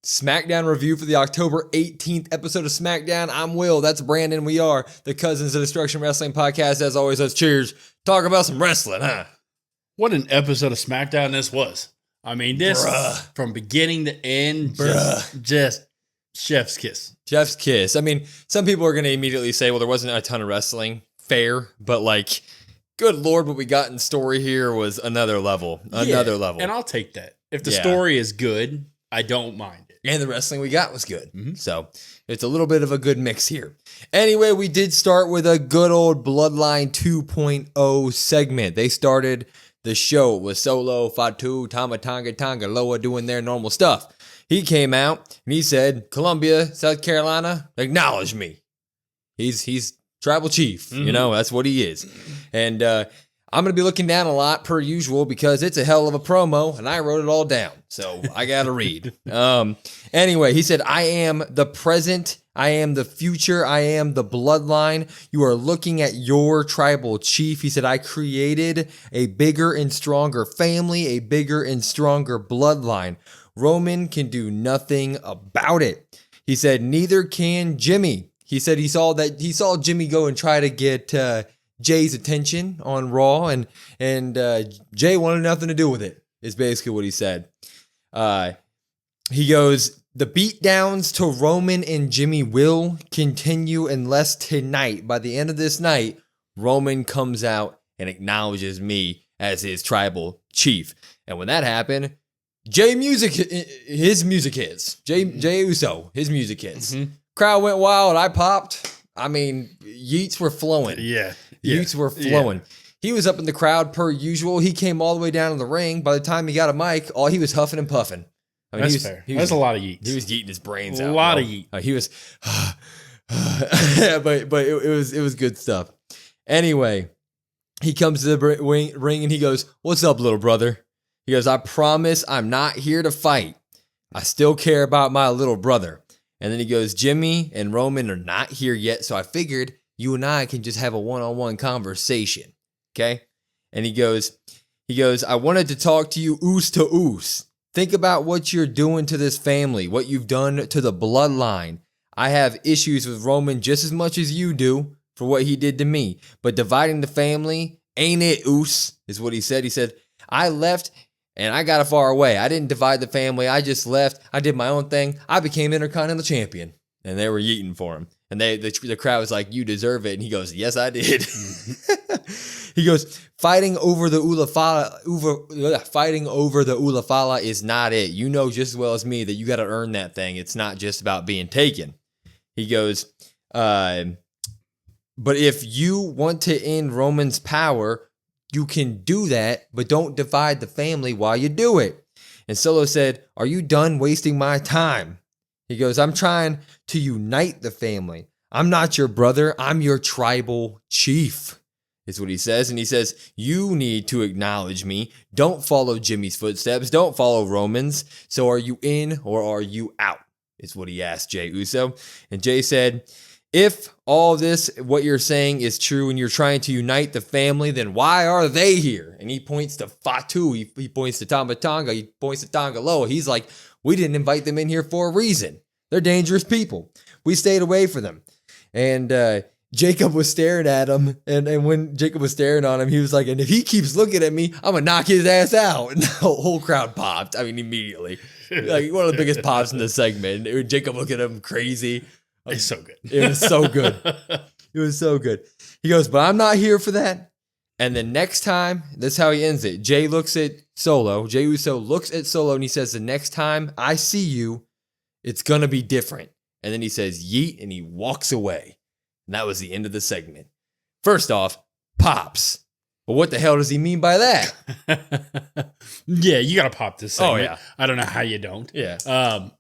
SmackDown review for the October 18th episode of SmackDown. I'm Will. That's Brandon. We are the Cousins of Destruction Wrestling Podcast. As always, let's cheers. Talk about some wrestling, huh? What an episode of SmackDown this was. I mean, this from beginning to end, just chef's kiss. Chef's kiss. I mean, some people are going to immediately say, well, there wasn't a ton of wrestling. Fair, but like, good Lord, what we got in story here was another level. Another level. And I'll take that. If the story is good, I don't mind it. And the wrestling we got was good. Mm-hmm. So it's a little bit of a good mix here. Anyway, we did start with a good old Bloodline 2.0 segment. They started the show with Solo, Fatu, Tanga Loa doing their normal stuff. He came out and he said, Columbia, South Carolina, acknowledge me. He's tribal chief. Mm-hmm. You know, that's what he is. And I'm going to be looking down a lot per usual because it's a hell of a promo and I wrote it all down. So I got to read. Anyway, he said, I am the present. I am the future. I am the bloodline. You are looking at your tribal chief. He said, I created a bigger and stronger family, a bigger and stronger bloodline. Roman can do nothing about it. He said, neither can Jimmy. He said he saw Jimmy go and try to get Jay's attention on Raw, and Jay wanted nothing to do with it, is basically what he said. He goes, the beatdowns to Roman and Jimmy will continue unless tonight, by the end of this night, Roman comes out and acknowledges me as his tribal chief. And when that happened, his music hits. Jey Uso, his music hits. Mm-hmm. Crowd went wild. I popped. I mean, yeets were flowing. Yeah. Yeets were flowing. Yeah. He was up in the crowd per usual. He came all the way down to the ring. By the time he got a mic, he was huffing and puffing. I mean, That's fair. That's a lot of yeets. He was yeeting his brains out. A lot of yeet. He was, but it was good stuff. Anyway, he comes to the ring and he goes, "What's up, little brother?" He goes, "I promise I'm not here to fight. I still care about my little brother." And then he goes, Jimmy and Roman are not here yet, so I figured you and I can just have a one-on-one conversation, okay? And he goes, I wanted to talk to you oos to oos. Think about what you're doing to this family, what you've done to the bloodline. I have issues with Roman just as much as you do for what he did to me, but dividing the family ain't it, oos, is what he said. He said, I left and I got far away. I didn't divide the family. I just left. I did my own thing. I became Intercontinental Champion. And they were yeeting for him. And the crowd was like, you deserve it. And he goes, yes, I did. He goes, fighting over the Ulafala is not it. You know just as well as me that you got to earn that thing. It's not just about being taken. He goes, but if you want to end Roman's power, you can do that, but don't divide the family while you do it. And Solo said, are you done wasting my time? He goes, I'm trying to unite the family. I'm not your brother. I'm your tribal chief, is what he says. And he says, you need to acknowledge me. Don't follow Jimmy's footsteps. Don't follow Roman's. So are you in or are you out? Is what he asked Jey Uso. And Jey said, if all this, what you're saying is true and you're trying to unite the family, then why are they here? And he points to Fatu. He points to Tonga. He points to Tonga Loa. He's like, we didn't invite them in here for a reason. They're dangerous people. We stayed away from them. And Jacob was staring at him. And when Jacob was staring on him, he was like, and if he keeps looking at me, I'm going to knock his ass out. And the whole crowd popped. I mean, immediately. Like one of the biggest pops in the segment. Jacob looked at him crazy. It's so good. It was so good. It was so good. He goes, but I'm not here for that. And the next time, that's how he ends it. Jey looks at Solo. Jey Uso looks at Solo and he says, the next time I see you, it's going to be different. And then he says, yeet, and he walks away. And that was the end of the segment. First off, pops. But what the hell does he mean by that? Yeah, you got to pop this segment. Oh, yeah. I don't know how you don't. Yeah.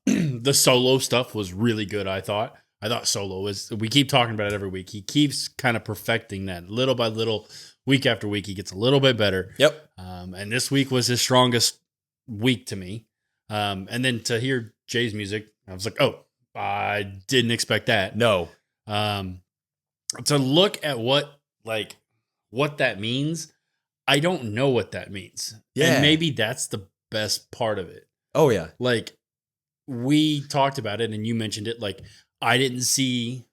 The Solo stuff was really good, I thought. I thought Solo was, we keep talking about it every week. He keeps kind of perfecting that little by little, week after week. He gets a little bit better. Yep. And this week was his strongest week to me. And then to hear Jay's music, I was like, oh, I didn't expect that. No. To look at what that means, I don't know what that means. Yeah. And maybe that's the best part of it. Oh, yeah. Like, we talked about it and you mentioned it. Like, I didn't see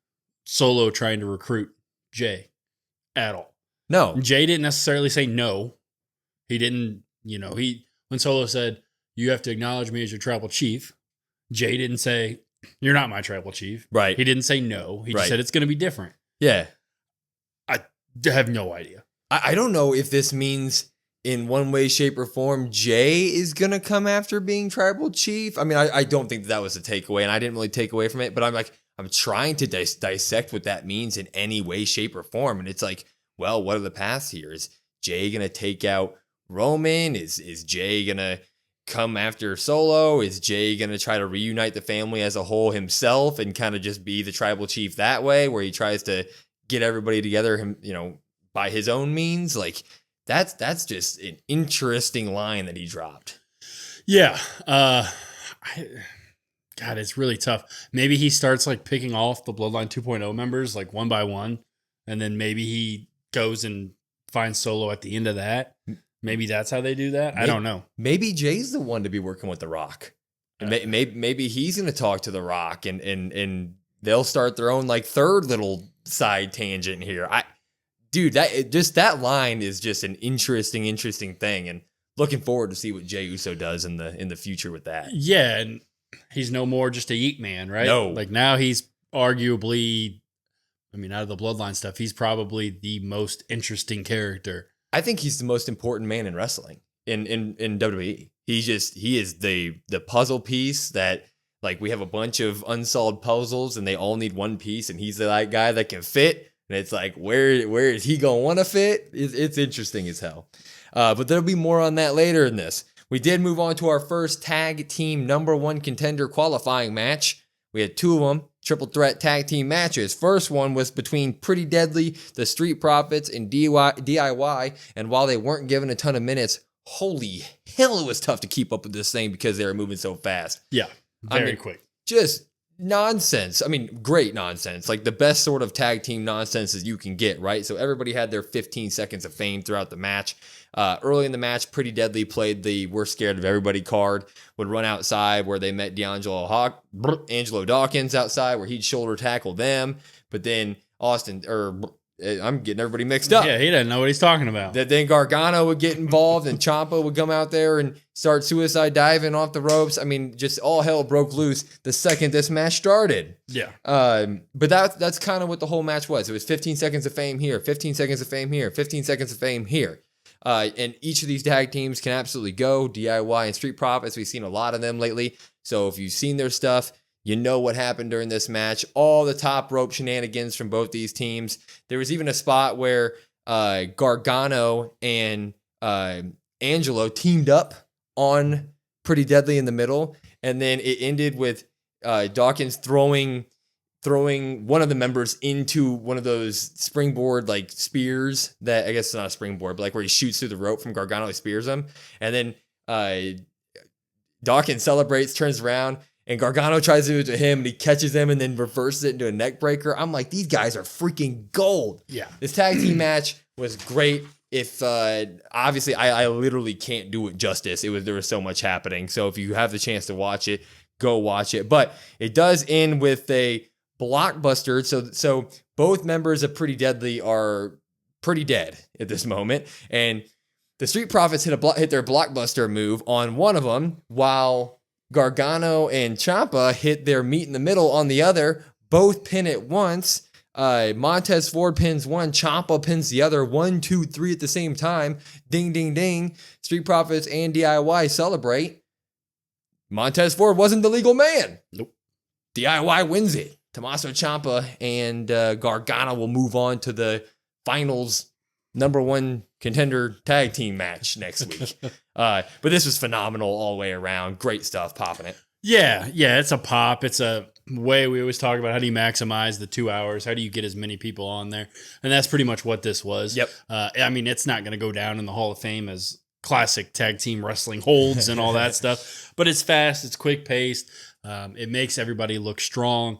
Solo trying to recruit Jey at all. No. Jey didn't necessarily say no. He didn't, when Solo said, you have to acknowledge me as your tribal chief, Jey didn't say, you're not my tribal chief. Right. He didn't say no. He just said it's going to be different. Yeah. I have no idea. I don't know if this means in one way, shape, or form, Jey is going to come after being tribal chief. I mean, I don't think that was a takeaway, and I didn't really take away from it, but I'm trying to dissect what that means in any way, shape, or form. And it's like, well, what are the paths here? Is Jey going to take out Roman? Is Jey going to come after Solo? Is Jey going to try to reunite the family as a whole himself and kind of just be the tribal chief that way, where he tries to get everybody together, by his own means? Like, that's just an interesting line that he dropped. Yeah. God, it's really tough. Maybe he starts like picking off the Bloodline 2.0 members like one by one, and then maybe he goes and finds Solo at the end of that. Maybe that's how they do that. I don't know. Maybe Jay's the one to be working with The Rock. Maybe he's going to talk to The Rock and they'll start their own like third little side tangent here. Dude, that line is just an interesting thing, and looking forward to see what Jey Uso does in the future with that. Yeah, and he's no more just a yeet man, right? No. Like now he's arguably, out of the Bloodline stuff, he's probably the most interesting character. I think he's the most important man in wrestling in WWE. He is the puzzle piece that, like, we have a bunch of unsolved puzzles and they all need one piece, and he's the like guy that can fit. And it's like, where is he gonna want to fit? It's interesting as hell. But there'll be more on that later in this. We did move on to our first tag team #1 contender qualifying match. We had two of them, triple threat tag team matches. First one was between Pretty Deadly, the Street Profits, and DIY. And while they weren't given a ton of minutes, holy hell, it was tough to keep up with this thing because they were moving so fast. Yeah, very quick. Just nonsense. Great nonsense. Like the best sort of tag team nonsense as you can get, right? So everybody had their 15 seconds of fame throughout the match. Early in the match, Pretty Deadly played the "we're scared of everybody" card, would run outside where they met Angelo Dawkins outside where he'd shoulder tackle them. But then I'm getting everybody mixed up. Yeah, he doesn't know what he's talking about. Then Gargano would get involved and Ciampa would come out there and start suicide diving off the ropes. Just all hell broke loose the second this match started. Yeah. But that's kind of what the whole match was. It was 15 seconds of fame here, 15 seconds of fame here, 15 seconds of fame here. And each of these tag teams can absolutely go. DIY and Street Profits, we've seen a lot of them lately. So if you've seen their stuff, you know what happened during this match. All the top rope shenanigans from both these teams. There was even a spot where Gargano and Angelo teamed up on Pretty Deadly in the middle. And then it ended with Dawkins throwing one of the members into one of those springboard like spears that, I guess it's not a springboard, but like where he shoots through the rope from Gargano, he spears him. And then Dawkins celebrates, turns around, and Gargano tries to do it to him, and he catches him and then reverses it into a neck breaker. I'm like, these guys are freaking gold. Yeah. This tag team match was great. If obviously I literally can't do it justice. There was so much happening. So if you have the chance to watch it, go watch it. But it does end with a blockbuster. So both members of Pretty Deadly are pretty dead at this moment, and the Street Profits hit their blockbuster move on one of them, while Gargano and Ciampa hit their meet in the middle on the other. Both pin at once. Montez Ford pins one, Ciampa pins the other. 1, 2, 3 at the same time. Ding, ding, ding. Street Profits and DIY celebrate. Montez Ford wasn't the legal man. Nope. DIY wins it. Tommaso Ciampa and Gargano will move on to the finals #1 contender tag team match next week. But this was phenomenal all the way around. Great stuff, popping it. Yeah, it's a pop. It's a way we always talk about how do you maximize the 2 hours? How do you get as many people on there? And that's pretty much what this was. Yep. It's not going to go down in the Hall of Fame as classic tag team wrestling holds and all that stuff. But it's fast. It's quick paced. It makes everybody look strong.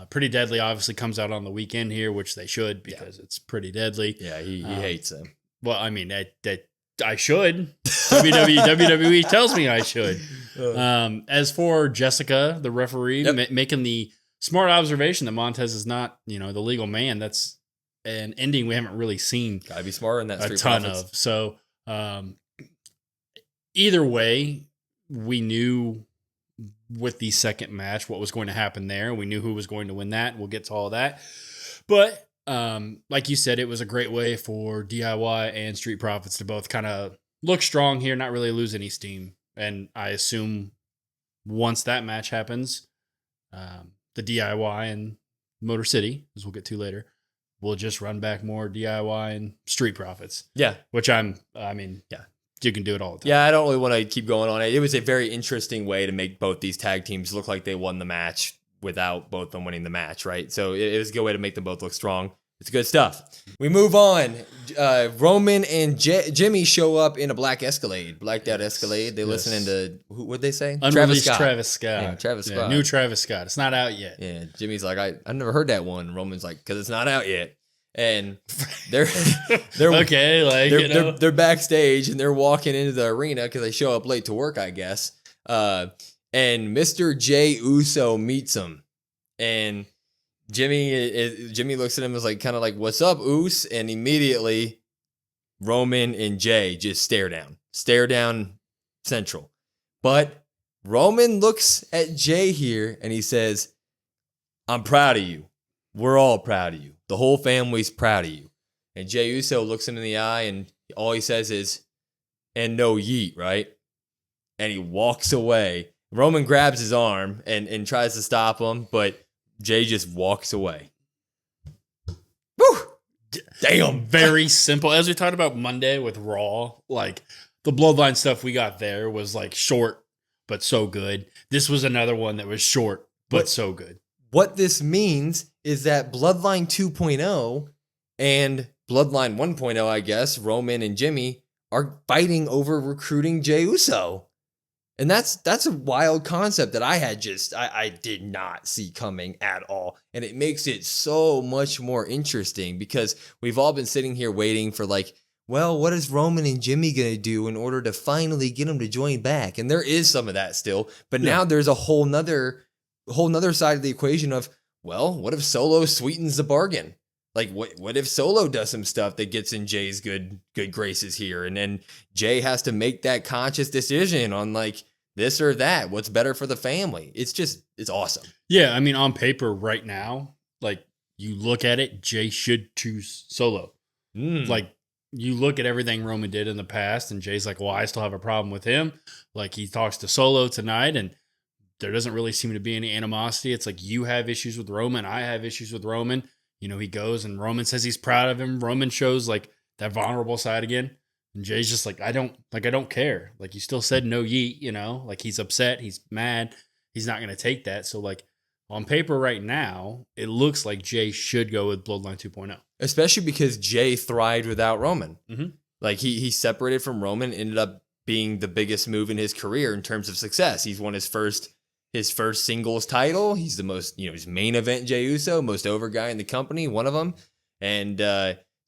Pretty Deadly obviously comes out on the weekend here, which they should because it's Pretty Deadly. Yeah, he hates him. Well, that I should. WWE tells me I should. As for Jessica, the referee, making the smart observation that Montez is not, the legal man. That's an ending we haven't really seen. Gotta be smarter in that. A ton of. So either way, we knew with the second match what was going to happen there. We knew who was going to win that. We'll get to all that. But like you said, it was a great way for DIY and Street Profits to both kind of look strong here, not really lose any steam. And I assume once that match happens, the DIY and Motor City, as we'll get to later, will just run back more DIY and Street Profits. Yeah. Which you can do it all the time. Yeah, I don't really want to keep going on it. It was a very interesting way to make both these tag teams look like they won the match without both of them winning the match, right? So it was a good way to make them both look strong. It's good stuff. We move on. Roman and Jimmy show up in a black Escalade, blacked out Escalade. They're listening to, what'd they say? Unreleased Travis Scott. Yeah, Travis Scott. New Travis Scott. It's not out yet. Yeah, Jimmy's like, I never heard that one. Roman's like, because it's not out yet. And they're okay, they're backstage and they're walking into the arena because they show up late to work, I guess. And Mr. Jey Uso meets them, and Jimmy looks at him and is like, kind of like, "What's up, Us?" And immediately Roman and Jey just stare down central. But Roman looks at Jey here and he says, "I'm proud of you. We're all proud of you. The whole family's proud of you." And Jey Uso looks him in the eye and all he says is, "And no yeet," right? And he walks away. Roman grabs his arm and tries to stop him, but Jey just walks away. Woo! Damn. Very simple. As we talked about Monday with Raw, like the Bloodline stuff we got there was like short, but so good. This was another one that was short, but so good. What this means is that Bloodline 2.0 and Bloodline 1.0, I guess, Roman and Jimmy are fighting over recruiting Jey Uso. And that's a wild concept that I did not see coming at all. And it makes it so much more interesting because we've all been sitting here waiting for like, well, what is Roman and Jimmy going to do in order to finally get them to join back? And there is some of that still. But now there's a whole nother side of the equation of, well, what if Solo sweetens the bargain? Like, what if Solo does some stuff that gets in Jay's good graces here? And then Jey has to make that conscious decision on like this or that. What's better for the family? It's awesome. Yeah, I mean, on paper right now, like you look at it, Jey should choose Solo. Like you look at everything Roman did in the past, and Jay's like, well, I still have a problem with him. Like he talks to Solo tonight, and there doesn't really seem to be any animosity. It's like you have issues with Roman, I have issues with Roman. He goes and Roman says he's proud of him. Roman shows like that vulnerable side again. And Jay's just like, I don't care. Like you still said no yeet, like he's upset. He's mad. He's not going to take that. So like on paper right now, it looks like Jey should go with Bloodline 2.0. Especially because Jey thrived without Roman. Mm-hmm. Like he separated from Roman, ended up being the biggest move in his career in terms of success. He's won his first singles title. He's the most, his main event Jey Uso, most over guy in the company, one of them. And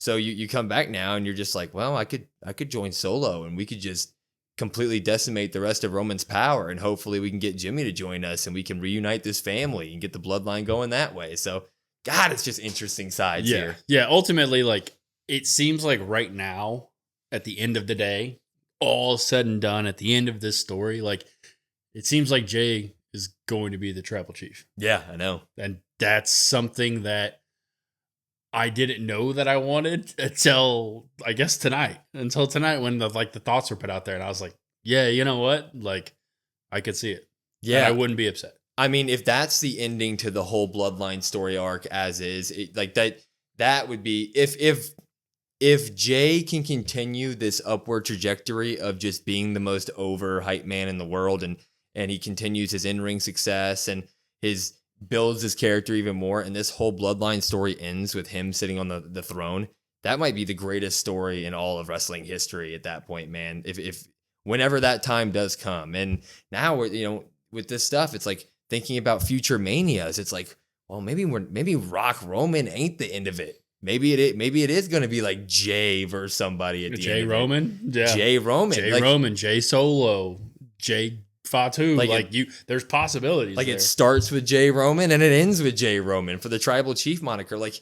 so you come back now and you're just like, well, I could join Solo and we could just completely decimate the rest of Roman's power, and hopefully we can get Jimmy to join us and we can reunite this family and get the bloodline going that way. So God, it's just interesting sides here. Yeah, ultimately, like it seems like right now, at the end of the day, all said and done, at the end of this story, like it seems like Jey is going to be the tribal chief. Yeah, I know. And that's something that I didn't know that I wanted until I guess tonight when the thoughts were put out there, and I was like, yeah, you know what? Like I could see it. Yeah. And I wouldn't be upset. I mean, if that's the ending to the whole Bloodline story arc as is, like that would be if Jey can continue this upward trajectory of just being the most over hype man in the world, and he continues his in-ring success and builds his character even more, and this whole Bloodline story ends with him sitting on the throne, that might be the greatest story in all of wrestling history at that point, man. If whenever that time does come. And now we're, with this stuff, it's like thinking about future manias. It's like, well, maybe Rock Roman ain't the end of it. maybe it is going to be like Jay versus somebody at the Jay end. Roman? Yeah. Jay Roman. Jay Roman, Jay Solo, Jay Fatu. There's possibilities. Like there. it starts with Jay Roman and it ends with Jay Roman for the Tribal Chief moniker. Like,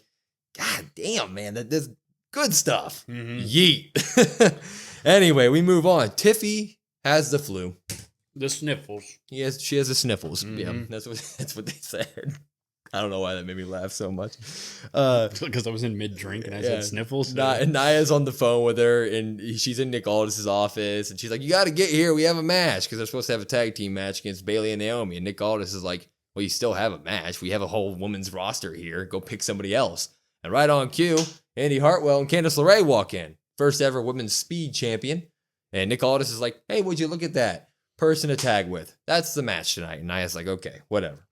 God damn, man, that's good stuff. Mm-hmm. Yeet. Anyway, we move on. Tiffy has the flu. The sniffles. She has the sniffles. Mm-hmm. Yeah, that's what they said. I don't know why that made me laugh so much. Because I was in mid-drink and I said sniffles. And Naya's on the phone with her, and she's in Nick Aldis's office, and she's like, "You got to get here. We have a match," because they're supposed to have a tag team match against Bayley and Naomi. And Nick Aldis is like, "Well, you still have a match. We have a whole women's roster here. Go pick somebody else." And right on cue, Andy Hartwell and Candice LeRae walk in, first ever women's speed champion. And Nick Aldis is like, "Hey, would you look at that person to tag with? That's the match tonight." And Naya's like, "Okay, whatever."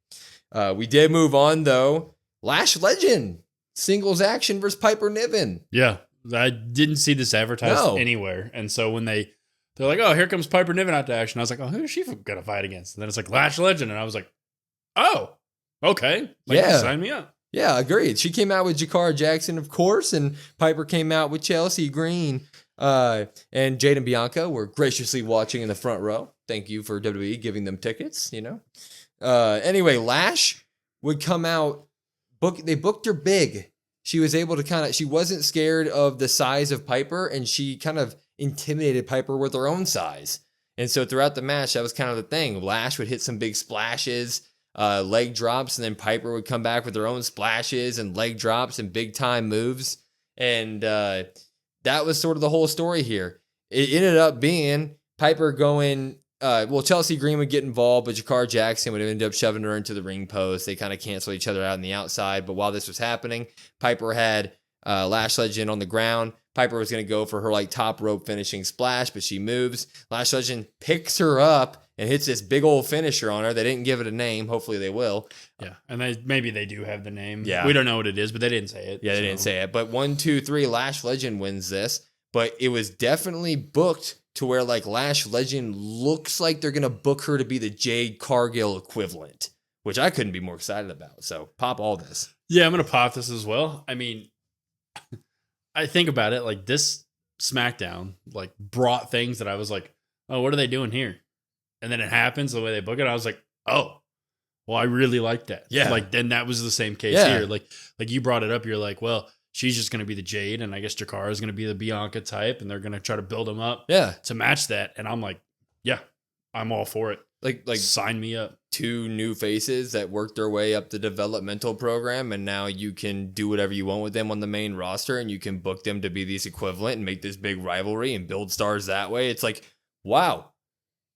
We did move on, though. Lash Legend, singles action versus Piper Niven. Yeah, I didn't see this advertised anywhere. And so when they're like, "Oh, here comes Piper Niven out to action," I was like, "Oh, who's she going to fight against?" And then it's like, Lash Legend. And I was like, "Oh, okay. Sign me up." Yeah, agreed. She came out with Jakara Jackson, of course, and Piper came out with Chelsea Green. And Jade and Bianca were graciously watching in the front row. Thank you for WWE giving them tickets, Anyway, Lash would come out. They booked her big. She was able to she wasn't scared of the size of Piper, and she kind of intimidated Piper with her own size. And so throughout the match, that was kind of the thing. Lash would hit some big splashes, leg drops, and then Piper would come back with her own splashes and leg drops and big time moves. And that was sort of the whole story here. It ended up being Piper going, Chelsea Green would get involved, but Jakara Jackson would end up shoving her into the ring post. They kind of cancel each other out on the outside. But while this was happening, Piper had Lash Legend on the ground. Piper was going to go for her top rope finishing splash, but she moves. Lash Legend picks her up and hits this big old finisher on her. They didn't give it a name. Hopefully they will. Yeah, and maybe they do have the name. Yeah. We don't know what it is, but they didn't say it. Yeah, they didn't say it. But 1, 2, 3, Lash Legend wins this. But it was definitely booked to where Lash Legend looks like they're going to book her to be the Jade Cargill equivalent, which I couldn't be more excited about. So pop all this. Yeah, I'm going to pop this as well. I mean, I think about it, this SmackDown, brought things that I was like, oh, what are they doing here? And then it happens the way they book it. I was like, oh, well, I really like that. Yeah. Then that was the same case here. Like you brought it up. You're like, well, she's just going to be the Jade, and I guess Jakara is going to be the Bianca type, and they're going to try to build them up to match that. And I'm like, yeah, I'm all for it. Like sign me up. 2 new faces that worked their way up the developmental program, and now you can do whatever you want with them on the main roster, and you can book them to be this equivalent and make this big rivalry and build stars that way. It's like, wow,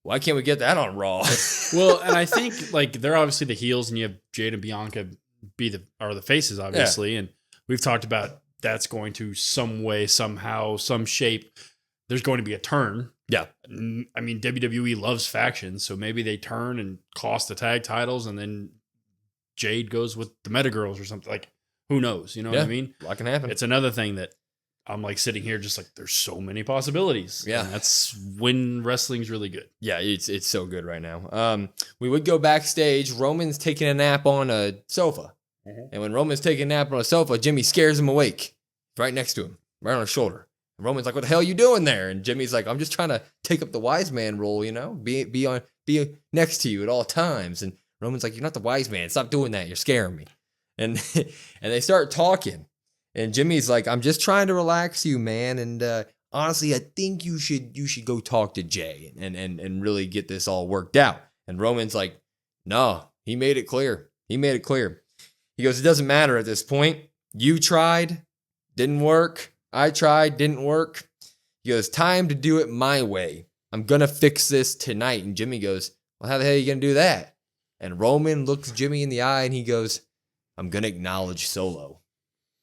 why can't we get that on Raw? Well, and I think they're obviously the heels, and you have Jade and Bianca are the faces, obviously, and we've talked about that's going to some way, somehow, some shape. There's going to be a turn. Yeah. I mean, WWE loves factions, so maybe they turn and cost the tag titles, and then Jade goes with the Meta Girls or something. Who knows? You know what I mean? A lot can happen. It's another thing that I'm sitting here just there's so many possibilities. Yeah. And that's when wrestling's really good. Yeah, it's so good right now. We would go backstage. Roman's taking a nap on a sofa. Mm-hmm. And when Roman's taking a nap on a sofa, Jimmy scares him awake right next to him, right on his shoulder. And Roman's like, "What the hell are you doing there?" And Jimmy's like, "I'm just trying to take up the wise man role, be next to you at all times." And Roman's like, "You're not the wise man. Stop doing that. You're scaring me." And and they start talking. And Jimmy's like, "I'm just trying to relax you, man. And honestly, I think you should go talk to Jay and really get this all worked out." And Roman's like, "No, he made it clear. He goes, "It doesn't matter at this point. You tried, didn't work. I tried, didn't work." He goes, "Time to do it my way. I'm going to fix this tonight." And Jimmy goes, "Well, how the hell are you going to do that?" And Roman looks Jimmy in the eye and he goes, "I'm going to acknowledge Solo."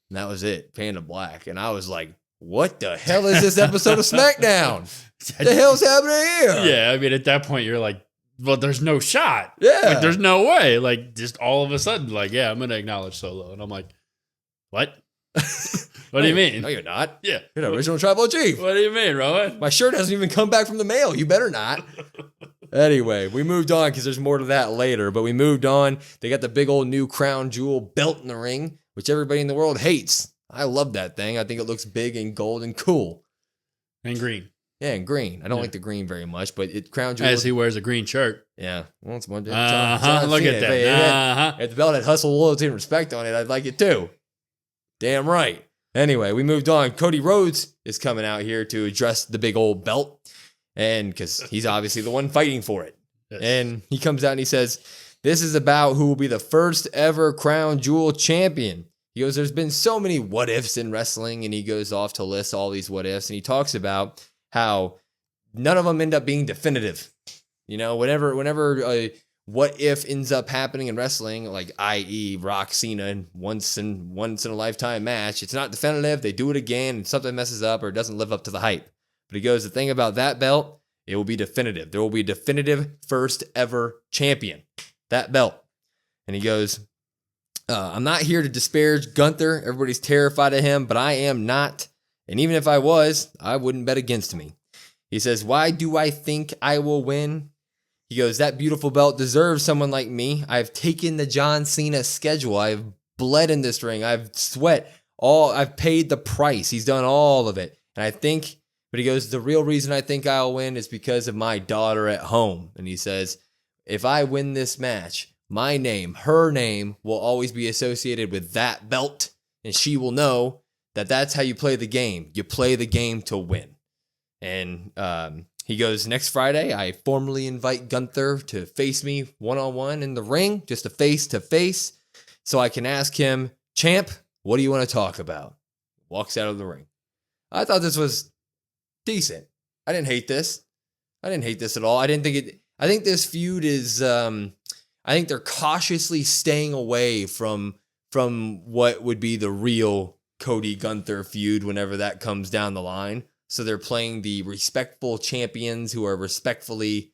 And that was it. Panda Black. And I was like, what the hell is this episode of SmackDown? What the hell's happening here? Yeah, I mean, at that point, you're like, well, there's no shot. Yeah. There's no way. Just all of a sudden, yeah, I'm going to acknowledge Solo. And I'm like, what? What do you mean? No, you're not. Yeah. You're the original tribal chief. What do you mean, Rowan? My shirt hasn't even come back from the mail. You better not. Anyway, we moved on because there's more to that later. But we moved on. They got the big old new crown jewel belt in the ring, which everybody in the world hates. I love that thing. I think it looks big and gold and cool. And green. Yeah, and green. I don't like the green very much, but Crown Jewel. As he wears a green shirt. Yeah. Well, it's one. Look at that. If the belt had hustle, loyalty, and respect on it, I'd like it too. Damn right. Anyway, we moved on. Cody Rhodes is coming out here to address the big old belt, and because he's obviously the one fighting for it. Yes. And he comes out and he says, this is about who will be the first ever Crown Jewel champion. He goes, there's been so many what ifs in wrestling, and he goes off to list all these what ifs, and he talks about how none of them end up being definitive. You know, whenever what if ends up happening in wrestling, like i.e. Rock Cena once in a lifetime match, it's not definitive. They do it again and something messes up or it doesn't live up to the hype. But he goes, the thing about that belt, it will be definitive. There will be a definitive first ever champion. That belt. And he goes, I'm not here to disparage Gunther. Everybody's terrified of him, but I am not. And even if I was, I wouldn't bet against me. He says, why do I think I will win? He goes, that beautiful belt deserves someone like me. I've taken the John Cena schedule. I've bled in this ring. I've sweat. I've paid the price. He's done all of it. And I think, but he goes, the real reason I think I'll win is because of my daughter at home. And he says, if I win this match, my name, her name will always be associated with that belt. And she will know that that's how you play the game. You play the game to win. And he goes, next Friday, I formally invite Gunther to face me one-on-one in the ring, just a face-to-face, so I can ask him, champ, what do you want to talk about? Walks out of the ring. I thought this was decent. I didn't hate this. I didn't hate this at all. I think this feud is, I think they're cautiously staying away from what would be the real Cody Gunther feud whenever that comes down the line. So they're playing the respectful champions who are respectfully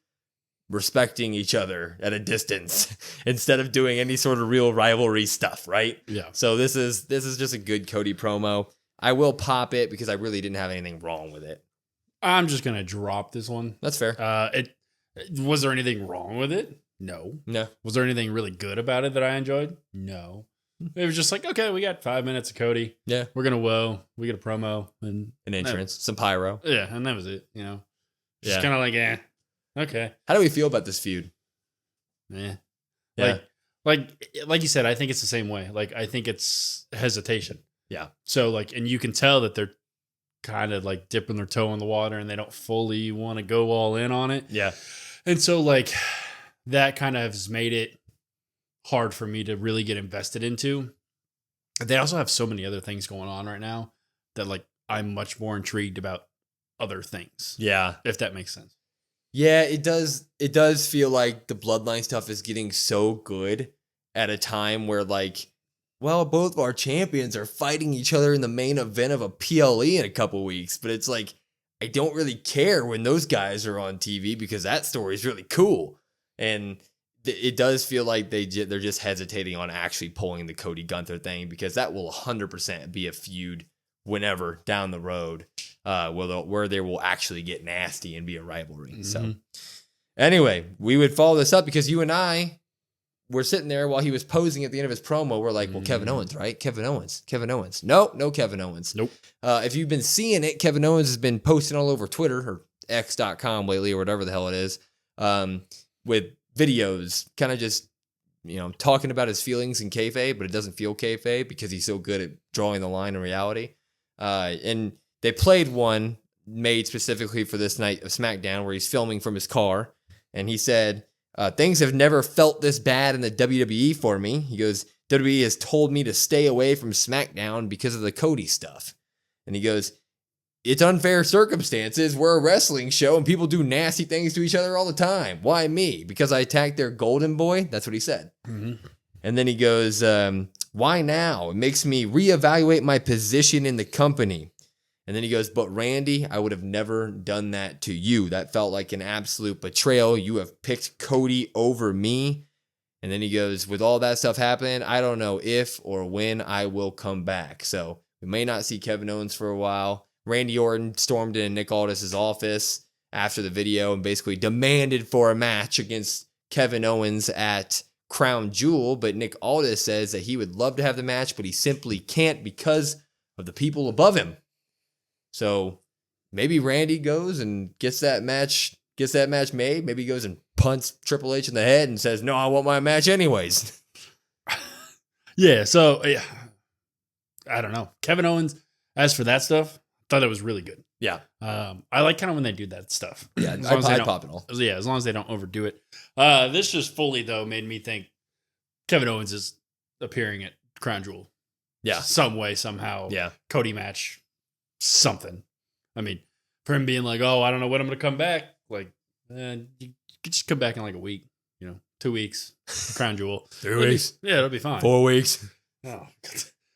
respecting each other at a distance instead of doing any sort of real rivalry stuff, right? Yeah. So this is just a good Cody promo. I will pop it because I really didn't have anything wrong with it. I'm just gonna drop this one. That's fair. Was there anything wrong with it? No. Was there anything really good about it that I enjoyed? No. It was just like, okay, we got 5 minutes of Cody. Yeah. We're going to whoa. We get a promo. And an entrance. Some pyro. Yeah, and that was it, you know. Just kind of like, okay. How do we feel about this feud? Yeah. Like you said, I think it's the same way. Like, I think it's hesitation. Yeah. So, like, and you can tell that they're kind of like dipping their toe in the water and they don't fully want to go all in on it. Yeah. And so, like, that kind of has made it hard for me to really get invested into. They also have so many other things going on right now that, like, I'm much more intrigued about other things. Yeah. If that makes sense. Yeah, it does. It does feel like the Bloodline stuff is getting so good at a time where, like, well, both of our champions are fighting each other in the main event of a PLE in a couple weeks. But it's like, I don't really care when those guys are on TV because that story is really cool. And it does feel like they're just hesitating on actually pulling the Cody Gunther thing because that will 100% be a feud whenever down the road where they will actually get nasty and be a rivalry. Mm-hmm. So anyway, we would follow this up because you and I were sitting there while he was posing at the end of his promo. We're like, well, Kevin Owens, right? Kevin Owens. No Kevin Owens. Nope. If you've been seeing it, Kevin Owens has been posting all over Twitter or x.com lately or whatever the hell it is with videos kind of just, you know, talking about his feelings in kayfabe, but it doesn't feel kayfabe because he's so good at drawing the line in reality. And they played one made specifically for this night of SmackDown where he's filming from his car. And he said, things have never felt this bad in the WWE for me. He goes, WWE has told me to stay away from SmackDown because of the Cody stuff. And he goes, it's unfair circumstances. We're a wrestling show and people do nasty things to each other all the time. Why me? Because I attacked their golden boy? That's what he said. Mm-hmm. And then he goes, why now? It makes me reevaluate my position in the company. And then he goes, but Randy, I would have never done that to you. That felt like an absolute betrayal. You have picked Cody over me. And then he goes, with all that stuff happening, I don't know if or when I will come back. So we may not see Kevin Owens for a while. Randy Orton stormed in Nick Aldis' office after the video and basically demanded for a match against Kevin Owens at Crown Jewel. But Nick Aldis says that he would love to have the match, but he simply can't because of the people above him. So maybe Randy goes and gets that match made. Maybe he goes and punts Triple H in the head and says, "No, I want my match anyways." Yeah, so I don't know. Kevin Owens, as for that stuff, thought it was really good. Yeah. I like kind of when they do that stuff. Yeah, I pop it all. Yeah, as long as they don't overdo it. This just fully, though, made me think Kevin Owens is appearing at Crown Jewel. Yeah. Some way, somehow. Yeah. Cody match. Something. I mean, for him being like, oh, I don't know when I'm going to come back. Like, you could just come back in like a week. 2 weeks. Crown Jewel. 3 weeks. Yeah, it'll be fine. 4 weeks. Oh.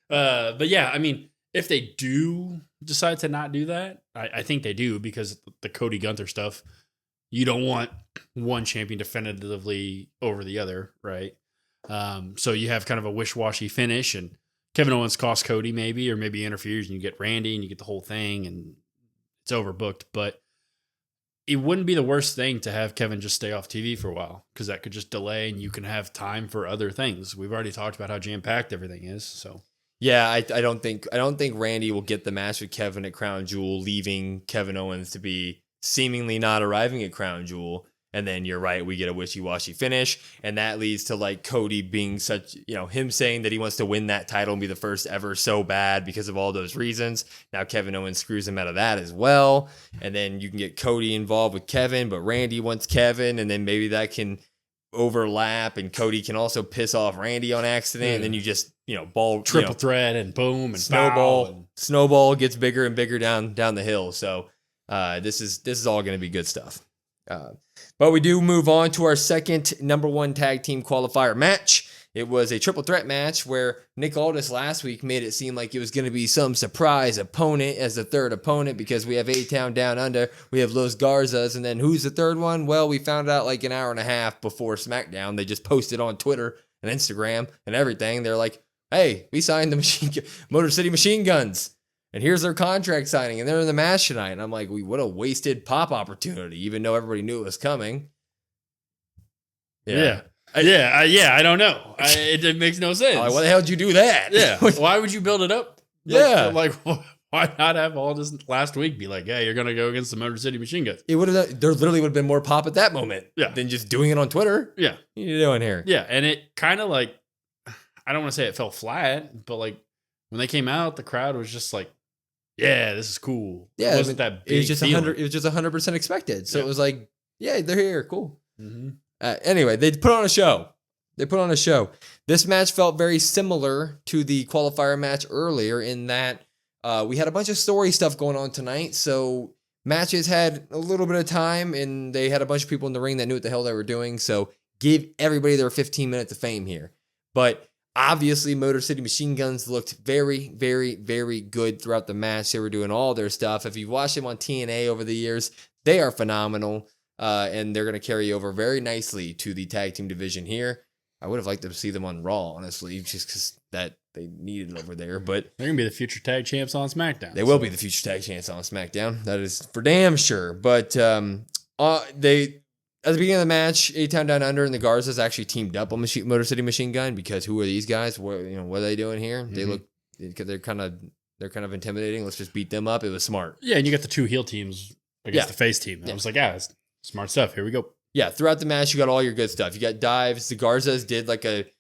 But yeah, I mean, if they do decide to not do that, I think they do, because the Cody Gunther stuff, you don't want one champion definitively over the other, right? So you have kind of a wish-washy finish, and Kevin Owens costs Cody maybe, or maybe interferes, and you get Randy, and you get the whole thing, and it's overbooked. But it wouldn't be the worst thing to have Kevin just stay off TV for a while, because that could just delay, and you can have time for other things. We've already talked about how jam-packed everything is, so... Yeah, I don't think Randy will get the match with Kevin at Crown Jewel, leaving Kevin Owens to be seemingly not arriving at Crown Jewel. And then you're right, we get a wishy-washy finish, and that leads to like Cody being such, him saying that he wants to win that title and be the first ever so bad because of all those reasons. Now Kevin Owens screws him out of that as well. And then you can get Cody involved with Kevin, but Randy wants Kevin, and then maybe that can overlap, and Cody can also piss off Randy on accident, and then you just ball triple threat and boom and snowball gets bigger and bigger down the hill. So this is all going to be good stuff. But we do move on to our second number one tag team qualifier match. It was a triple threat match where Nick Aldis last week made it seem like it was going to be some surprise opponent as the third opponent, because we have A-Town Down Under, we have Los Garzas, and then who's the third one? Well, we found out like an hour and a half before SmackDown. They just posted on Twitter and Instagram and everything. They're like, hey, we signed the Motor City Machine Guns, and here's their contract signing, and they're in the match tonight. And I'm like, what a wasted pop opportunity, even though everybody knew it was coming. Yeah. I don't know. It makes no sense. Like, why the hell did you do that? Yeah. Why would you build it up? Like, why not have all this last week be like, hey, you're going to go against the Motor City Machine Guns? There literally would have been more pop at that moment than just doing it on Twitter. Yeah. What are you doing here? Yeah. And it kind of like, I don't want to say it fell flat, but like when they came out, the crowd was just like, yeah, this is cool. Yeah. It wasn't that big. It was just 100% expected. So it was like, yeah, they're here. Cool. Mm-hmm. Anyway, they put on a show. This match felt very similar to the qualifier match earlier in that we had a bunch of story stuff going on tonight. So matches had a little bit of time, and they had a bunch of people in the ring that knew what the hell they were doing. So give everybody their 15 minutes of fame here. But obviously, Motor City Machine Guns looked very, very, very good throughout the match. They were doing all their stuff. If you've watched them on TNA over the years, they are phenomenal. And they're going to carry over very nicely to the tag team division here. I would have liked to see them on Raw, honestly, just because that they needed it over there. But they're going to be the future tag champs on SmackDown. They will be the future tag champs on SmackDown. That is for damn sure. But they, at the beginning of the match, A-Town Down Under and the Garzas actually teamed up on Motor City Machine Gun, because who are these guys? What are they doing here? Mm-hmm. They look, they're kind of intimidating. Let's just beat them up. It was smart. Yeah, and you got the two heel teams against the face team. I was like, it's smart stuff. Here we go. Yeah, throughout the match, you got all your good stuff. You got dives. The Garzas did like a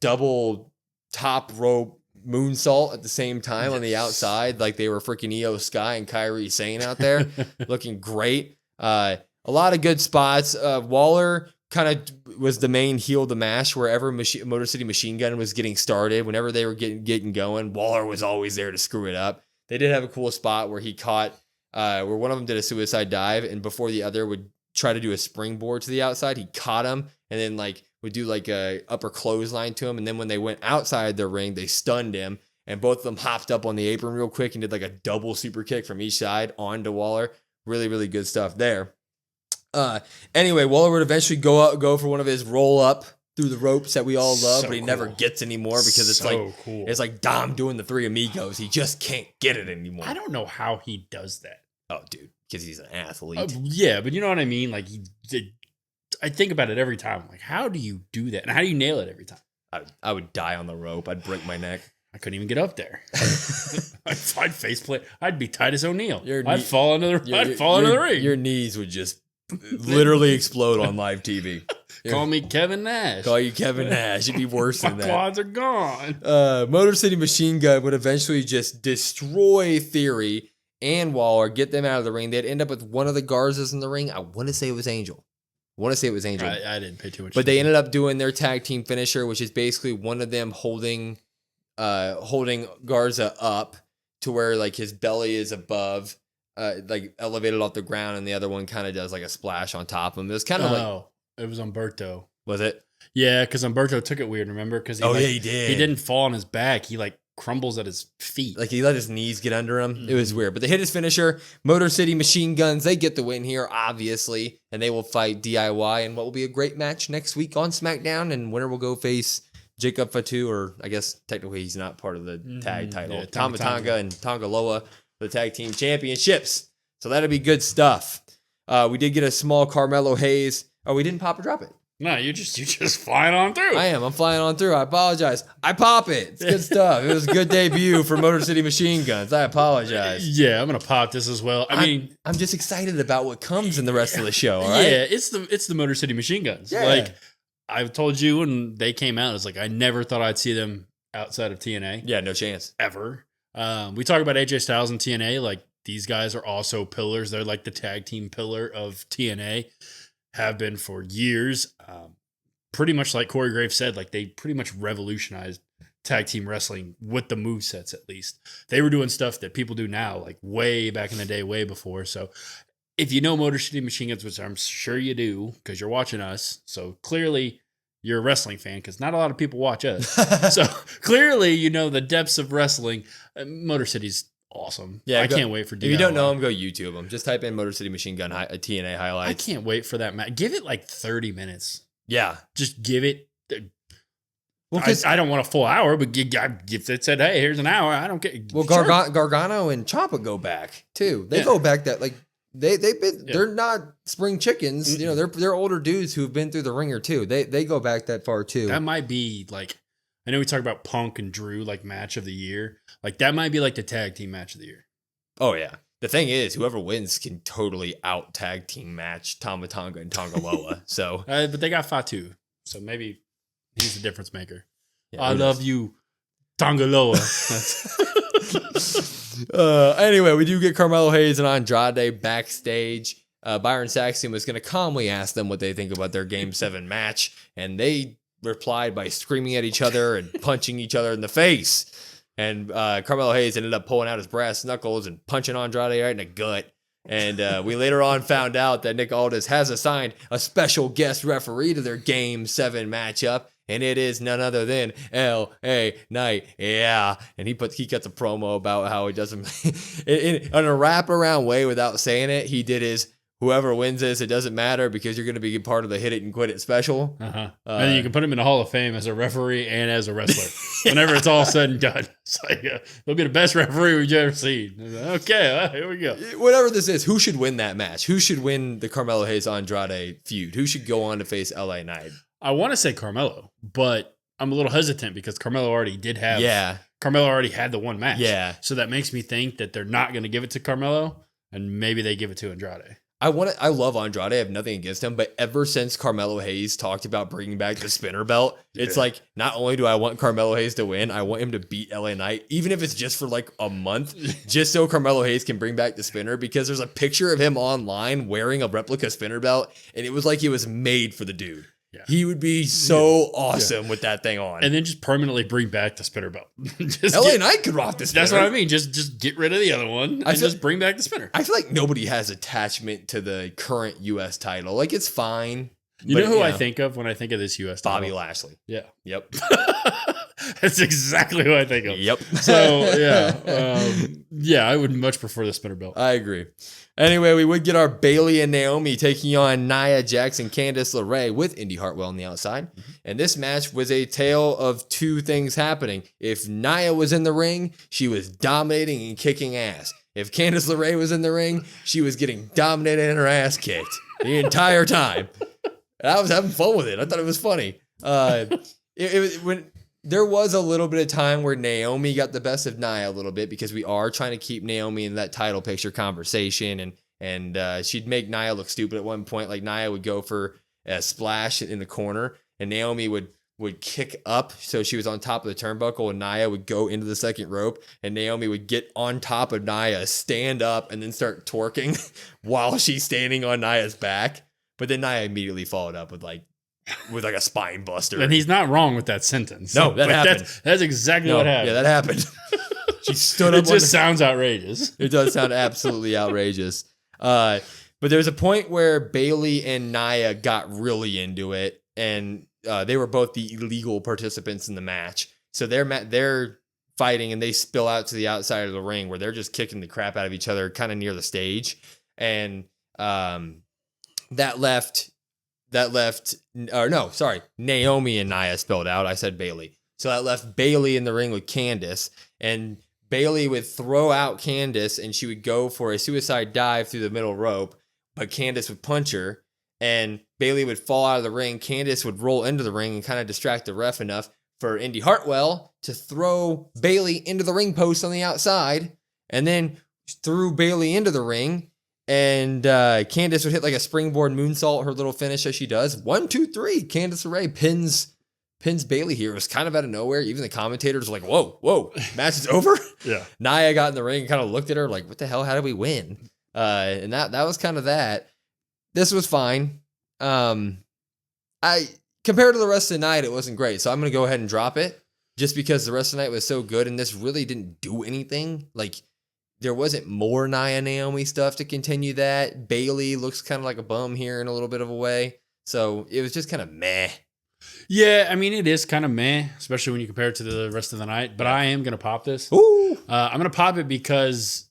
double top rope moonsault at the same time on the outside, like they were freaking Io Sky and Kairi Sane out there, looking great. A lot of good spots. Waller kind of was the main heel of the match. Wherever Motor City Machine Gun was getting started, whenever they were getting going, Waller was always there to screw it up. They did have a cool spot where he caught, where one of them did a suicide dive, and before the other would try to do a springboard to the outside, he caught him, and then would do a upper clothesline to him. And then when they went outside the ring, they stunned him, and both of them hopped up on the apron real quick and did a double super kick from each side onto Waller. Really, really good stuff there. Anyway, Waller would eventually go for one of his roll up through the ropes that we all love, but he never gets anymore because it's cool. It's like Dom doing the Three Amigos. He just can't get it anymore. I don't know how he does that. Oh, dude, because he's an athlete. Yeah, but you know what I mean? I think about it every time. Like, how do you do that? And how do you nail it every time? I would die on the rope. I'd break my neck. I couldn't even get up there. I'd faceplant. I'd be Titus O'Neil. I'd knee- fall into the ring. Your knees would just literally explode on live TV. Call me Kevin Nash. Call you Kevin Nash. It'd be worse than My that. quads are gone. Motor City Machine Gun would eventually just destroy Theory and Waller, get them out of the ring. They'd end up with one of the Garzas in the ring. I want to say it was Angel. I didn't pay too much. But they ended up doing their tag team finisher, which is basically one of them holding Garza up to where like his belly is above, like elevated off the ground, and the other one kind of does like a splash on top of him. It was kind of it was Humberto. Was it? Yeah, because Humberto took it weird. Remember? Because he did. He didn't fall on his back. He like crumbles at his feet. Like he let his knees get under him. It was weird. But they hit his finisher. Motor City Machine Guns, they get the win here, obviously. And they will fight DIY in what will be a great match next week on SmackDown. And winner will go face Jacob Fatu, or I guess technically he's not part of the tag title. Yeah, Tama Tonga and Tonga Loa for the tag team championships. So that'll be good stuff. We did get a small Carmelo Hayes. Oh, we didn't pop or drop it. No, you just flying on through. I'm flying on through. I apologize. I pop it. It's good stuff. It was a good debut for Motor City Machine Guns. I apologize. Yeah, I'm gonna pop this as well. I'm just excited about what comes in the rest of the show. All right? Yeah, it's the Motor City Machine Guns. Yeah. Like I've told you when they came out, it's like I never thought I'd see them outside of TNA. Yeah, no chance. Ever. We talk about AJ Styles and TNA, like these guys are also pillars. They're like the tag team pillar of TNA. Have been for years. Pretty much like Corey Graves said, like they pretty much revolutionized tag team wrestling with the movesets, at least. They were doing stuff that people do now, like way back in the day, way before. So if you know Motor City Machine Guns, which I'm sure you do because you're watching us, so clearly you're a wrestling fan because not a lot of people watch us. So clearly you know the depths of wrestling. Motor City's awesome. Yeah, I can't wait for DIY. If you don't know them, go YouTube them. Just type in Motor City Machine Gun TNA highlights. I can't wait for that match. Give it like 30 minutes. Yeah. Just give it. Well, I don't want a full hour, but if it said, hey, here's an hour, I don't care. Well, sure. Gargano and Ciampa go back too. They go back that like they've been. They're not spring chickens. You know, they're older dudes who've been through the ringer too. They go back that far too. That might be like, I know we talk about Punk and Drew like match of the year. Like that might be like the tag team match of the year. Oh yeah. The thing is, whoever wins can totally out tag team match Tama Tonga and Tonga Loa. So, but they got Fatu, so maybe he's the difference maker. Yeah, I love you, Tonga Loa. Anyway, we do get Carmelo Hayes and Andrade backstage. Byron Saxton was going to calmly ask them what they think about their Game 7 match, and they replied by screaming at each other and punching each other in the face. And Carmelo Hayes ended up pulling out his brass knuckles and punching Andrade right in the gut. And we later on found out that Nick Aldis has assigned a special guest referee to their Game 7 matchup. And it is none other than L.A. Knight. Yeah. And he cuts a promo about how he doesn't, in a wraparound way without saying it, he did his, whoever wins this, it doesn't matter because you're going to be part of the Hit It and Quit It special. And then you can put him in the Hall of Fame as a referee and as a wrestler. Whenever it's all said and done. It's like, he'll be the best referee we've ever seen. Okay, here we go. Whatever this is, who should win that match? Who should win the Carmelo Hayes Andrade feud? Who should go on to face LA Knight? I want to say Carmelo, but I'm a little hesitant because Carmelo already did have. Yeah. Carmelo already had the one match. Yeah. So that makes me think that they're not going to give it to Carmelo and maybe they give it to Andrade. I love Andrade. I have nothing against him, but ever since Carmelo Hayes talked about bringing back the spinner belt, it's like not only do I want Carmelo Hayes to win, I want him to beat LA Knight, even if it's just for like a month, just so Carmelo Hayes can bring back the spinner. Because there's a picture of him online wearing a replica spinner belt, and it was like it was made for the dude. Yeah. He would be so awesome with that thing on. And then just permanently bring back the spinner belt. LA Knight could rock the spinner. That's what I mean. Just get rid of the other one and just bring back the spinner. I feel like nobody has attachment to the current U.S. title. Like, it's fine. You know who I think of when I think of this U.S. title? Bobby Lashley. Yeah. Yep. That's exactly who I think of. Yep. So, yeah. I would much prefer the spinner belt. I agree. Anyway, we would get our Bayley and Naomi taking on Nia Jax and Candice LeRae with Indy Hartwell on the outside. Mm-hmm. And this match was a tale of two things happening. If Nia was in the ring, she was dominating and kicking ass. If Candice LeRae was in the ring, she was getting dominated and her ass kicked the entire time. And I was having fun with it. I thought it was funny. It was when there was a little bit of time where Naomi got the best of Nia a little bit because we are trying to keep Naomi in that title picture conversation, and she'd make Nia look stupid at one point. Like Nia would go for a splash in the corner, and Naomi would kick up, so she was on top of the turnbuckle, and Nia would go into the second rope, and Naomi would get on top of Nia, stand up, and then start twerking while she's standing on Nia's back. But then Nia immediately followed up with like a spine buster. And he's not wrong with that sentence. No, that happened. That's exactly what happened. Yeah, that happened. She stood up. It just sounds outrageous. It does sound absolutely outrageous. But there's a point where Bayley and Nia got really into it, and they were both the illegal participants in the match. So they're fighting, and they spill out to the outside of the ring where they're just kicking the crap out of each other, kind of near the stage. And that left. Naomi and Nia spilled out. I said Bayley. So that left Bayley in the ring with Candice, and Bayley would throw out Candice, and she would go for a suicide dive through the middle rope, but Candice would punch her, and Bayley would fall out of the ring. Candice would roll into the ring and kind of distract the ref enough for Indy Hartwell to throw Bayley into the ring post on the outside, and then threw Bayley into the ring. And Candice would hit like a springboard moonsault, her little finish as she does. 1, 2, 3. Candice LeRae pins Bayley here. It was kind of out of nowhere. Even the commentators were like, whoa, match is over. Yeah. Nia got in the ring and kind of looked at her like, what the hell? How did we win? And that was kind of that. This was fine. Compared to the rest of the night, it wasn't great. So I'm going to go ahead and drop it just because the rest of the night was so good. And this really didn't do anything. Like, there wasn't more Nia Naomi stuff to continue that. Bayley looks kind of like a bum here in a little bit of a way. So it was just kind of meh. Yeah, I mean, it is kind of meh, especially when you compare it to the rest of the night. But I am going to pop this. Ooh. I'm going to pop it because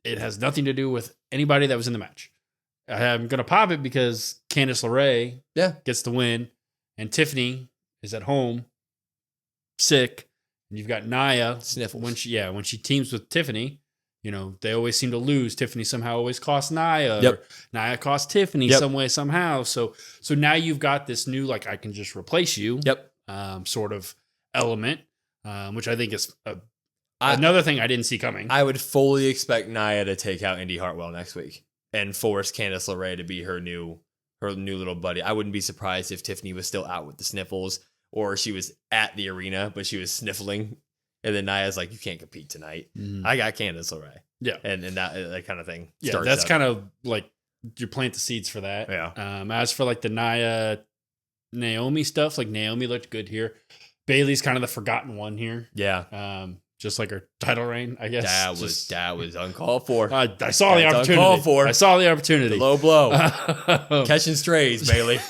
it has nothing to do with anybody that was in the match. I'm going to pop it because Candice LeRae gets the win, and Tiffany is at home, sick, and you've got Nia. Sniffles. When she teams with Tiffany, you know, they always seem to lose. Tiffany somehow always costs Nia. Yep. Or Nia costs Tiffany some way, somehow. So now you've got this new, like, I can just replace you sort of element, which I think is another thing I didn't see coming. I would fully expect Nia to take out Indy Hartwell next week and force Candice LeRae to be her new little buddy. I wouldn't be surprised if Tiffany was still out with the sniffles, or she was at the arena, but she was sniffling. And then Nia's like, you can't compete tonight. I got Candice LeRae. Yeah. And that kind of thing. Yeah, that's kind of like you plant the seeds for that. Yeah. As for like the Nia Naomi stuff, like Naomi looked good here. Bayley's kind of the forgotten one here. Yeah. Just like her title reign, I guess. That was uncalled for. I saw the opportunity. Uncalled for. I saw the opportunity. The low blow. Catching strays, Bayley.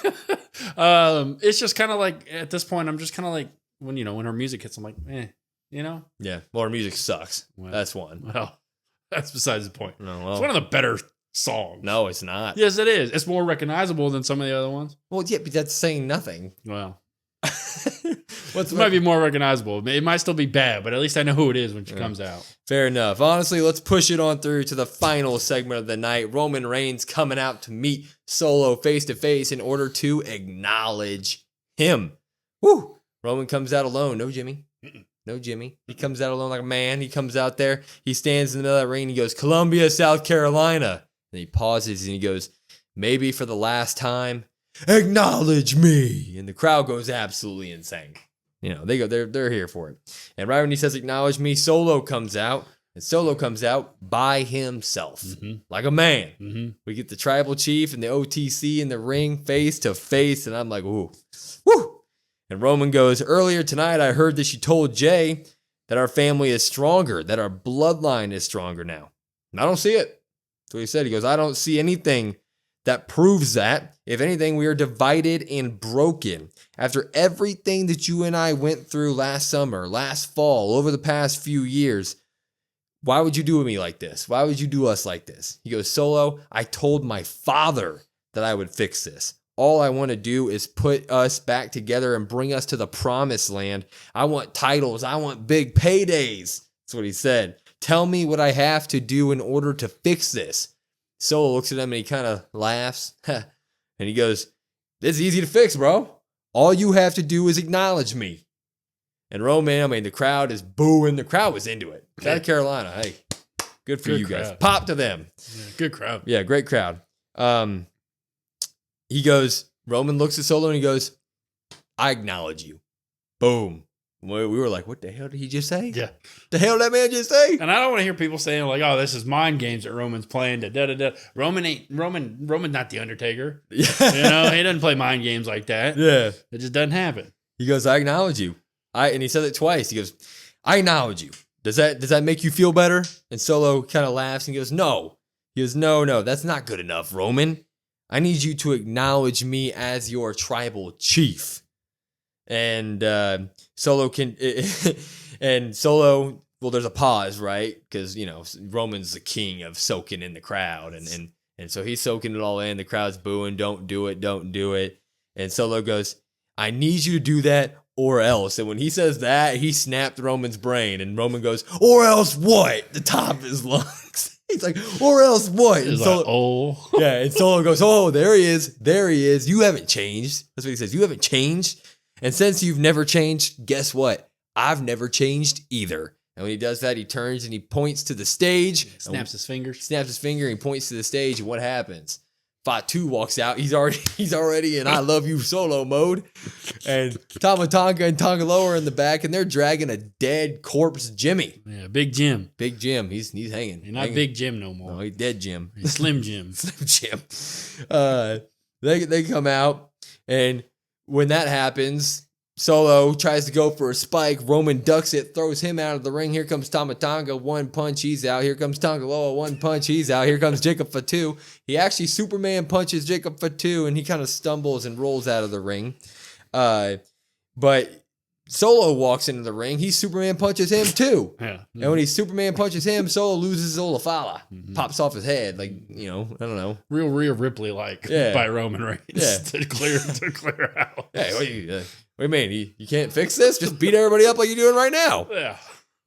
It's just kind of like, at this point, I'm just kind of like, when her music hits, I'm like, you know? Yeah. Well, her music sucks. Well, that's one. Well, that's besides the point. No, well, it's one of the better songs. No, it's not. Yes, it is. It's more recognizable than some of the other ones. Well, yeah, but that's saying nothing. Well, it might be more recognizable. It might still be bad, but at least I know who it is when she comes out. Fair enough. Honestly, let's push it on through to the final segment of the night. Roman Reigns coming out to meet Solo face to face in order to acknowledge him. Woo! Roman comes out alone. No Jimmy. No Jimmy. He comes out alone like a man. He comes out there. He stands in the middle of that ring. And he goes, Columbia, South Carolina. And he pauses and he goes, maybe for the last time, acknowledge me. And the crowd goes absolutely insane. They're here for it. And right when he says acknowledge me, Solo comes out. And Solo comes out by himself, like a man. Mm-hmm. We get the tribal chief and the OTC in the ring face to face. And I'm like, ooh, woo. And Roman goes, earlier tonight, I heard that she told Jey that our family is stronger, that our bloodline is stronger now. And I don't see it. That's what he said. He goes, I don't see anything that proves that. If anything, we are divided and broken. After everything that you and I went through last summer, last fall, over the past few years, why would you do me like this? Why would you do us like this? He goes, Solo, I told my father that I would fix this. All I want to do is put us back together and bring us to the promised land. I want titles. I want big paydays. That's what he said. Tell me what I have to do in order to fix this. Solo looks at him and he kind of laughs. And he goes, this is easy to fix, bro. All you have to do is acknowledge me. And Roman, I mean, the crowd is booing. The crowd was into it. South Carolina, hey, good for you guys. Crowd. Pop to them. Yeah, good crowd. Yeah, great crowd. He goes, Roman looks at Solo and he goes, I acknowledge you. Boom. We were like, what the hell did he just say? Yeah. The hell did that man just say? And I don't want to hear people saying like, "Oh, this is mind games that Roman's playing." Roman's not the Undertaker. Yeah. He doesn't play mind games like that. Yeah. It just doesn't happen. He goes, I acknowledge you. And he said it twice. He goes, I acknowledge you. Does that make you feel better? And Solo kind of laughs and goes, no. He goes, no, that's not good enough, Roman. I need you to acknowledge me as your tribal chief. And Solo well, there's a pause, right? Because, Roman's the king of soaking in the crowd. And so he's soaking it all in. The crowd's booing, don't do it. And Solo goes, I need you to do that or else. And when he says that, he snapped Roman's brain. And Roman goes, or else what? The top of his lungs. He's like, or else what? And Solo, like, oh. Yeah, and Solo goes, oh, there he is. You haven't changed. That's what he says. You haven't changed. And since you've never changed, guess what? I've never changed either. And when he does that, he turns and he points to the stage. Snaps his finger. And he points to the stage. And what happens? Fatu walks out. He's already in I love you Solo mode. And Tama Tonga and Tonga Loa are in the back, and they're dragging a dead corpse Jimmy. Yeah, Big Jim. Big Jim. He's hanging. He's not Big Jim no more. No, he's dead Jim. He's Slim Jim. Slim Jim. They come out, and when that happens, Solo tries to go for a spike. Roman ducks it, throws him out of the ring. Here comes Tama Tonga, one punch, he's out. Here comes Tonga Loa, one punch, he's out. Here comes Jacob Fatu. He actually Superman punches Jacob Fatu, and he kind of stumbles and rolls out of the ring. But Solo walks into the ring. He Superman punches him too. Yeah. And when he Superman punches him, Solo loses his Olafala. Pops off his head. Like, I don't know. Real Rhea Ripley by Roman Reigns. Yeah. to clear out. Hey, what do you mean? You can't fix this? Just beat everybody up like you're doing right now. Yeah.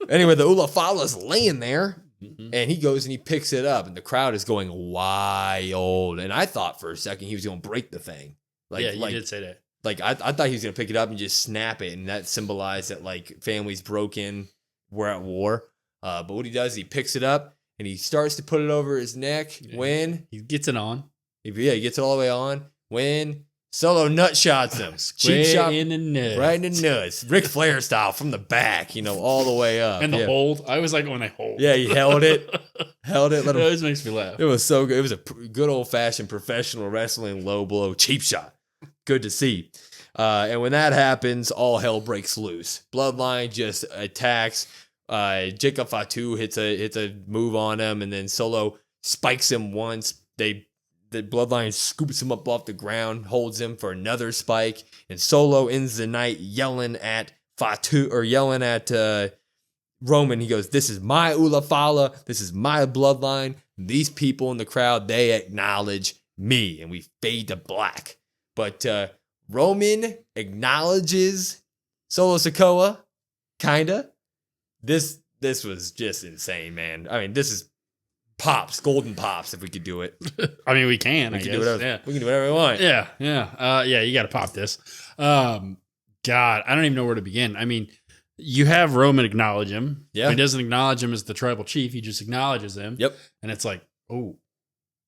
Anyway, the Olafala's laying there, and he goes and he picks it up, and the crowd is going wild. And I thought for a second he was going to break the thing. You did say that. Like, I thought he was going to pick it up and just snap it, and that symbolized that, like, families broken, we're at war. But what he does, he picks it up, and he starts to put it over his neck. Yeah. When? He gets it on. He gets it all the way on. When Solo nut shots him. Cheap shot. In the nuts. Right in the nuts. Ric Flair style from the back, all the way up. And the hold. I always like when they hold. Yeah, he held it. Let him. It always makes me laugh. It was so good. It was a good old-fashioned professional wrestling low blow cheap shot. Good to see. And when that happens, all hell breaks loose. Bloodline just attacks. Jacob Fatu hits a move on him, and then Solo spikes him once. The Bloodline scoops him up off the ground, holds him for another spike, and Solo ends the night yelling at Fatu or yelling at Roman. He goes, "This is my Ulafala. This is my bloodline. These people in the crowd, they acknowledge me," and we fade to black. But Roman acknowledges Solo Sikoa, kinda. This was just insane, man. I mean, this is pops, golden pops, if we could do it. I mean, we can. We I can guess. do whatever. Yeah. We can do whatever we want. Yeah. You got to pop this. God, I don't even know where to begin. I mean, you have Roman acknowledge him. Yeah. He doesn't acknowledge him as the tribal chief. He just acknowledges him. Yep. And it's like, oh,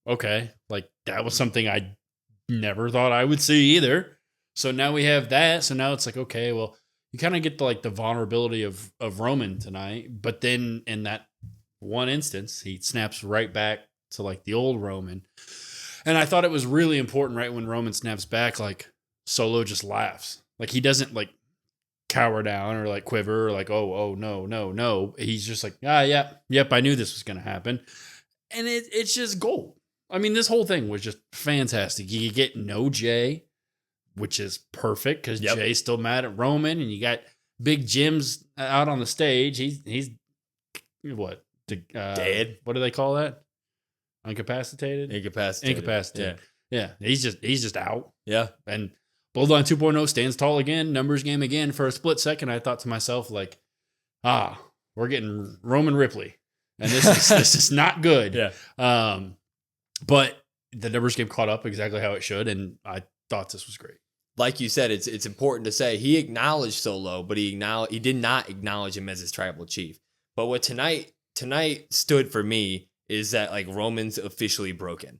okay. Like, that was something I never thought I would see either. So now we have that. So now it's like, okay, well, you kind of get the vulnerability of Roman tonight. But then in that one instance, he snaps right back to the old Roman. And I thought it was really important, right, when Roman snaps back, Solo just laughs. He doesn't cower down or quiver or oh, no. He's just yep, I knew this was going to happen. And it's just gold. I mean, this whole thing was just fantastic. You get no Jey, which is perfect because Jey's still mad at Roman, and you got Big Jim's out on the stage. He's what? Dead? What do they call that? Incapacitated. Yeah. He's just out. Yeah. And Bloodline 2.0 stands tall again. Numbers game again. For a split second, I thought to myself we're getting Roman Ripley, and this is not good. Yeah. But the numbers game caught up exactly how it should, and I thought this was great. like you said, it's important to say he acknowledged Solo, but he did not acknowledge him as his tribal chief. But what tonight stood for me is that like Roman's officially broken.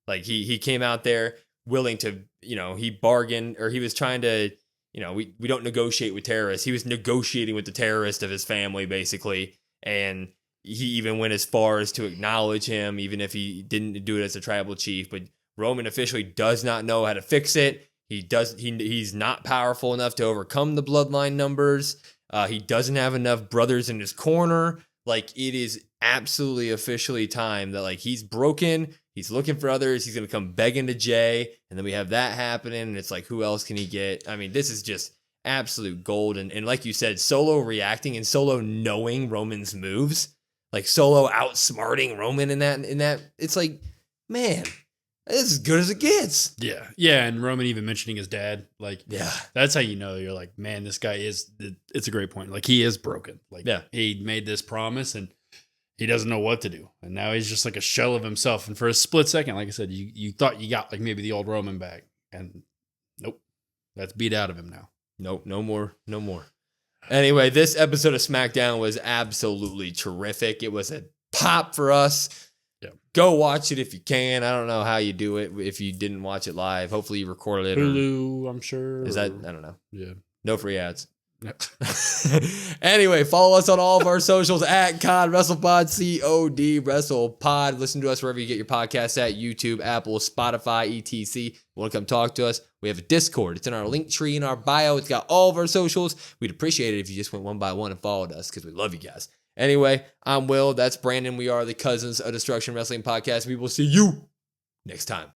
Like he came out there willing to, he bargained, or he was trying to, we don't negotiate with terrorists. He was negotiating with the terrorist of his family, basically. And he even went as far as to acknowledge him, even if he didn't do it as a tribal chief. But Roman officially does not know how to fix it. He's not powerful enough to overcome the bloodline numbers. He doesn't have enough brothers in his corner. Like, it is absolutely officially time that like he's broken. He's looking for others. He's going to come begging to Jey. And then we have that happening. And it's like, who else can he get? I mean, this is just absolute gold. And like you said, Solo reacting and Solo knowing Roman's moves, like Solo outsmarting Roman in that, it's like, man, it's as good as it gets. Yeah. Yeah. And Roman even mentioning his dad, like, yeah, that's how you're like, man, this guy it's a great point. Like, he is broken. Like, yeah, he made this promise and he doesn't know what to do. And now he's just like a shell of himself. And for a split second, like I said, you thought you got like maybe the old Roman back. And nope, that's beat out of him now. Nope, no more. Anyway, this episode of SmackDown was absolutely terrific. It was a pop for us. Yeah. Go watch it if you can. I don't know how you do it if you didn't watch it live. Hopefully you recorded it. Hulu, I'm sure. Is that, I don't know. Yeah. No free ads. Anyway, follow us on all of our socials at COD WrestlePod, COD WrestlePod. Listen to us wherever you get your podcasts at: YouTube, Apple, Spotify, etc. Want to come talk to us? We have a Discord. It's in our link tree in our bio. It's got all of our socials. We'd appreciate it if you just went one by one and followed us because we love you guys. Anyway, I'm Will. That's Brandon. We are the Cousins of Destruction Wrestling Podcast. We will see you next time.